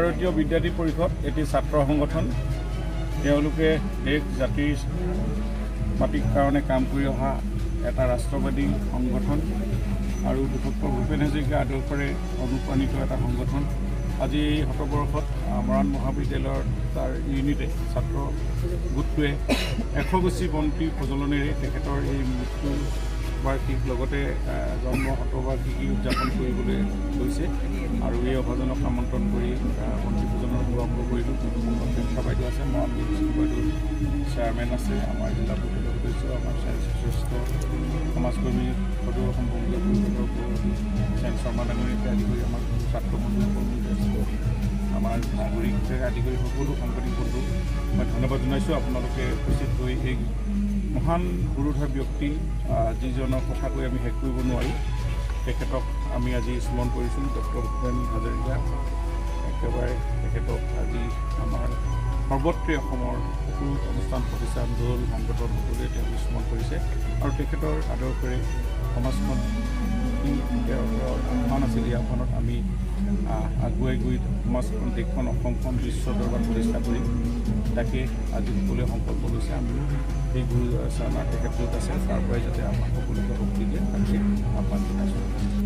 ভাৰতীয় বিদ্যাৰ্থী পৰিষদ এটি ছাত্ৰ সংগঠন। তেওঁলোকে দেশ জাতিৰ মাটিৰ কাৰণে কাম কৰি অহা এটা ৰাষ্ট্ৰবাদী সংগঠন আৰু ডক্টৰ ভূপেন হাজৰিকা আদৰ্শৰে অনুপ্ৰাণিত এটা সংগঠন। আজি এই শতবৰ্ষত মৰাণ মহাবিদ্যালয়ৰ তাৰ ইউনিটে ছাত্ৰ গোটটোৱে 100 বন্তি প্ৰজ্বলনেৰে তেখেতৰ এই মৃত্যু বাৰ্ষিক লগতে জন্ম শতবাৰ্ষিকী উদযাপন কৰিবলৈ লৈছে আৰু এই অভাজনক আমন্ত্ৰণ কৰি বন্তি প্ৰজ্বলনৰ শুভাৰম্ভ কৰিলোঁ। সংখ্যা বাইদেউ আছে, মৰাণ বাইদেউ চেয়াৰমেন আছে, আমাৰ জিলা পৰিষদৰ সদস্য, আমাৰ শ্ৰেষ্ঠ সমাজকৰ্মী সদৌ অসম সংঘীয় পৰিষদৰ চেন শৰ্মা ডাঙৰীয়াকে আদি কৰি আমাৰ ছাত্ৰ বন্ধু, আমাৰ নাগৰিকে আদি কৰি সকলো সাংবাদিক বন্ধু মই ধন্যবাদ জনাইছোঁ। আপোনালোকে উপস্থিত হৈ এই মহান গুৰুধৰ ব্যক্তি যিজনৰ কথা কৈ আমি শেষ কৰিব নোৱাৰোঁ, তেখেতক আমি আজি স্মৰণ কৰিছোঁ। ডক্টৰ ভূপেন হাজৰিকা একেবাৰে তেখেতক আজি আমাৰ সৰ্বত্ৰে অসমৰ সকলো অনুষ্ঠান প্ৰতিষ্ঠান দল সংগঠন সকলোৱে তেওঁক স্মৰণ কৰিছে আৰু তেখেতৰ আদৰ্শৰে সমাজখন আহ্বান আছিল। এই আহ্বানত আমি আগুৱাই গৈ সমাজখন দেশখন অসমখন বিশ্ব দৰবাৰত প্ৰতিষ্ঠা কৰিম, তাকে আজি সকলোৱে সংকল্প লৈছে। আমি এই গুৰু চাৰণাৰ তেখেত য'ত আছে তাৰ পৰাই যাতে আমাক সকলোকে শক্তি দিয়ে তাকে আহ্বান জনাইছোঁ।